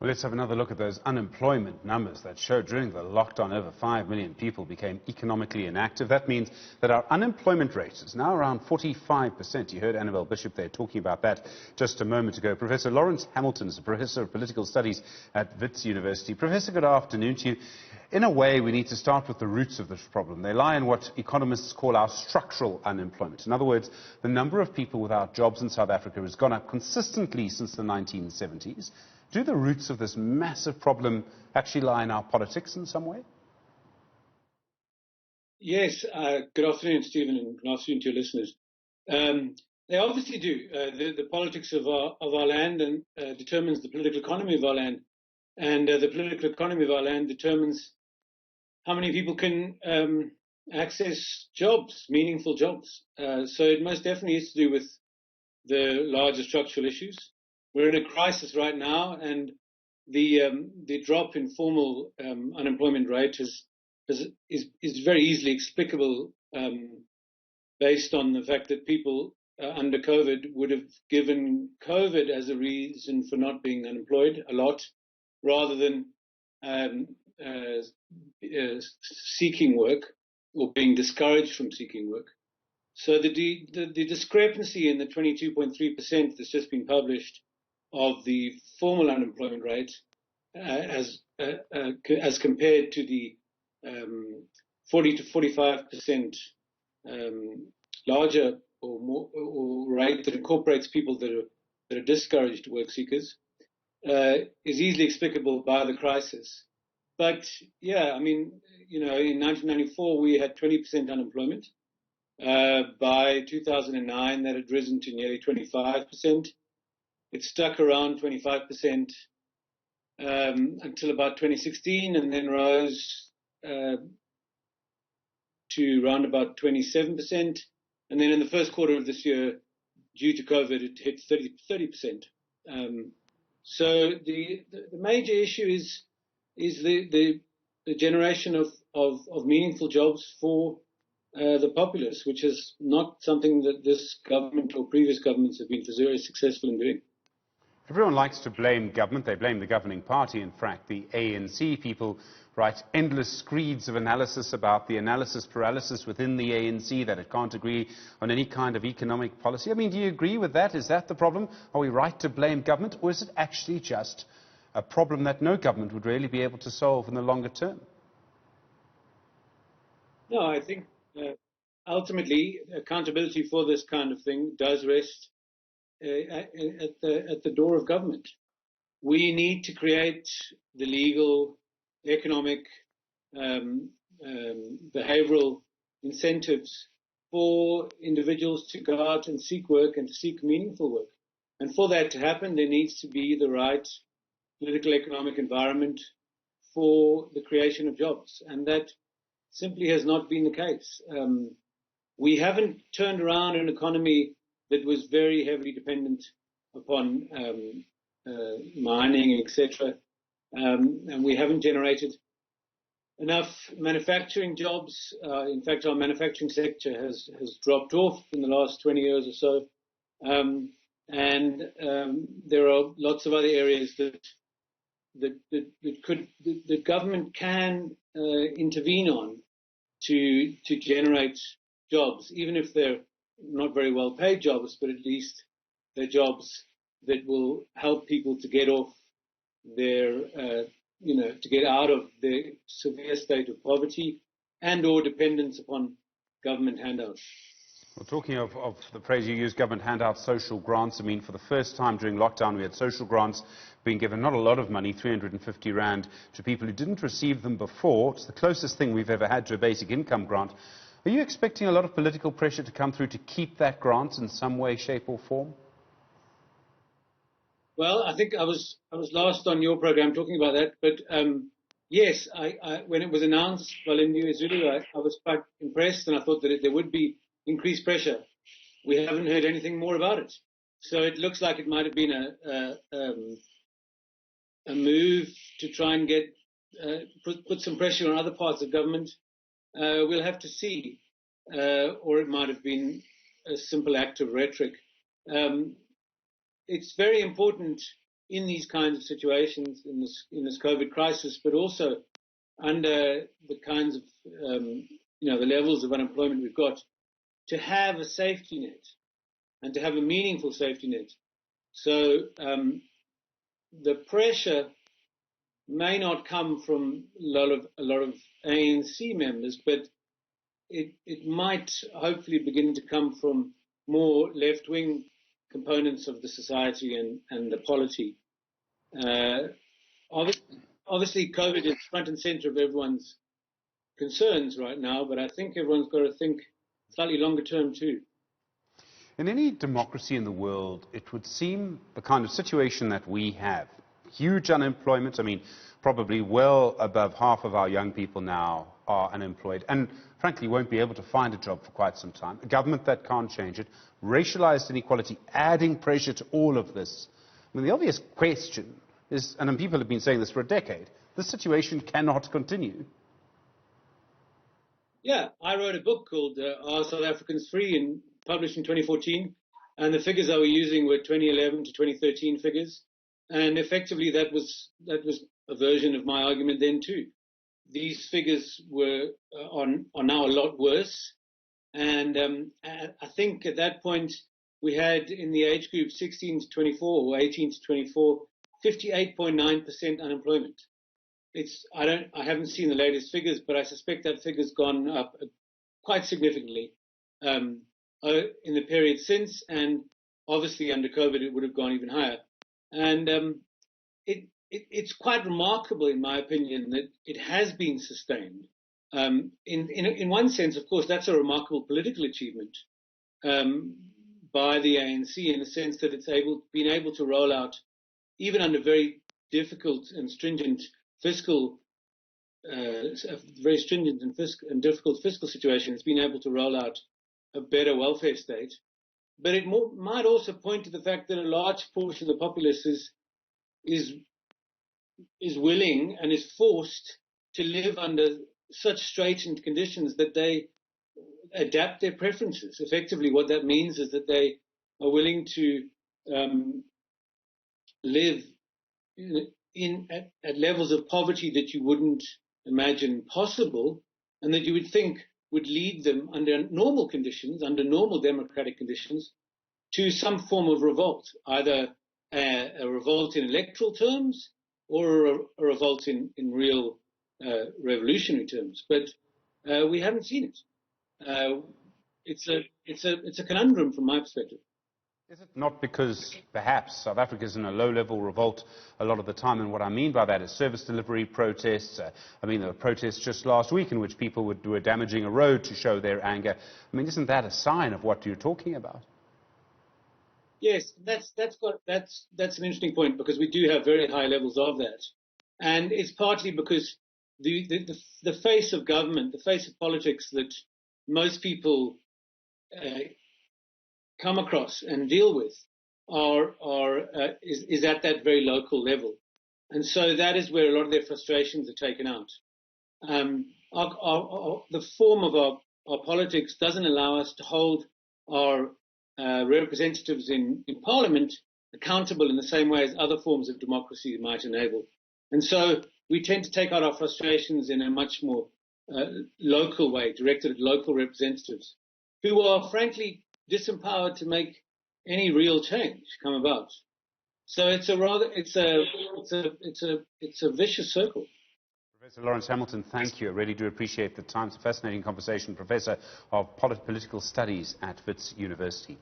Well, let's have another look at those unemployment numbers that show during the lockdown over 5 million people became economically inactive. That means that our unemployment rate is now around 45%. You heard Annabelle Bishop there talking about that just a moment ago. Professor Lawrence Hamilton is a professor of political studies at Wits University. Professor, good afternoon to you. In a way, we need to start with the roots of this problem. They lie in what economists call our structural unemployment. In other words, the number of people without jobs in South Africa has gone up consistently since the 1970s. Do the roots of this massive problem actually lie in our politics in some way? Yes. Good afternoon, Stephen, and good afternoon to your listeners. They obviously do. The politics of our land determines the political economy of our land, and the political economy of our land determines how many people can access jobs, meaningful jobs. So it most definitely has to do with the larger structural issues. We're in a crisis right now, and the drop in formal unemployment rate is very easily explicable based on the fact that people under COVID would have given COVID as a reason for not being unemployed a lot, rather than seeking work or being discouraged from seeking work. So the discrepancy in the 22.3% that's just been published of the formal unemployment rate as compared to the 40 to 45% larger or more or rate that incorporates people that are discouraged work seekers is easily explicable by the crisis. But yeah, I mean, in 1994 we had 20% unemployment. By 2009, that had risen to nearly 25%. It stuck around 25% until about 2016, and then rose to around about 27%. And then in the first quarter of this year, due to COVID, it hit 30%. So the major issue is the generation of meaningful jobs for the populace, which is not something that this government or previous governments have been very successful in doing. Everyone likes to blame government. They blame the governing party. In fact, the ANC people write endless screeds of analysis about the analysis paralysis within the ANC, that it can't agree on any kind of economic policy. I mean, do you agree with that? Is that the problem? Are we right to blame government? Or is it actually just a problem that no government would really be able to solve in the longer term? No, I think ultimately accountability for this kind of thing does rest at the door of government. We need to create the legal, economic, behavioral incentives for individuals to go out and seek work and to seek meaningful work. And for that to happen, there needs to be the right political economic environment for the creation of jobs. And that simply has not been the case. We haven't turned around an economy that was very heavily dependent upon mining, etc. And we haven't generated enough manufacturing jobs. In fact, our manufacturing sector has dropped off in the last 20 years or so. And there are lots of other areas that government can intervene on to generate jobs, even if they're not very well paid jobs, but at least they're jobs that will help people to get off their, to get out of their severe state of poverty and or dependence upon government handouts. Well, talking of the phrase you use, government handouts, social grants, I mean, for the first time during lockdown, we had social grants being given, not a lot of money, 350 rand, to people who didn't receive them before. It's the closest thing we've ever had to a basic income grant. Are you expecting a lot of political pressure to come through to keep that grant in some way, shape or form? Well, I think I was last on your program talking about that, but yes, when it was announced by Lindiwe Zulu, I was quite impressed, and I thought that there would be increased pressure. We haven't heard anything more about it, so it looks like it might have been a move to try and get put some pressure on other parts of government. We'll have to see, or it might have been a simple act of rhetoric. It's very important in these kinds of situations, in this COVID crisis, but also under the kinds of the levels of unemployment we've got, to have a safety net and to have a meaningful safety net. So the pressure may not come from a lot of ANC members, but it might hopefully begin to come from more left-wing components of the society and the polity. Obviously, COVID is front and center of everyone's concerns right now, but I think everyone's got to think slightly longer term too. In any democracy in the world, it would seem the kind of situation that we have, huge unemployment, I mean, probably well above half of our young people now are unemployed and frankly won't be able to find a job for quite some time, a government that can't change it, racialized inequality, adding pressure to all of this. I mean, the obvious question is, and people have been saying this for a decade, this situation cannot continue. Yeah, I wrote a book called Are South Africans Free, published in 2014, and the figures I was using were 2011 to 2013 figures, and effectively that was a version of my argument then too. These figures are now a lot worse, and I think at that point we had in the age group 16 to 24 or 18 to 24, 58.9% unemployment. I haven't seen the latest figures, but I suspect that figure's gone up quite significantly in the period since, and obviously under COVID it would have gone even higher. And it's quite remarkable, in my opinion, that it has been sustained. In one sense, of course, that's a remarkable political achievement by the ANC, in the sense that it's been able to roll out, even under very difficult and stringent and difficult fiscal situation, it's been able to roll out a better welfare state. But it might also point to the fact that a large portion of the populace is willing and is forced to live under such straitened conditions that they adapt their preferences. Effectively, what that means is that they are willing to live at levels of poverty that you wouldn't imagine possible, and that you would think would lead them, under normal conditions, under normal democratic conditions, to some form of revolt, either a revolt in electoral terms or a revolt in real revolutionary terms. But we haven't seen it. It's a conundrum from my perspective. Is it not because perhaps South Africa is in a low-level revolt a lot of the time? And what I mean by that is service delivery protests. I mean, there were protests just last week in which people were damaging a road to show their anger. I mean, isn't that a sign of what you're talking about? Yes, that's an interesting point, because we do have very high levels of that, and it's partly because the face of government, the face of politics that most people come across and deal with is at that very local level, and so that is where a lot of their frustrations are taken out. The form of our politics doesn't allow us to hold our representatives in Parliament accountable in the same way as other forms of democracy might enable, and so we tend to take out our frustrations in a much more local way, directed at local representatives who are frankly disempowered to make any real change come about. So it's a vicious circle. Professor Lawrence Hamilton, thank you. I really do appreciate the time. It's a fascinating conversation. Professor of Political Studies at Wits University.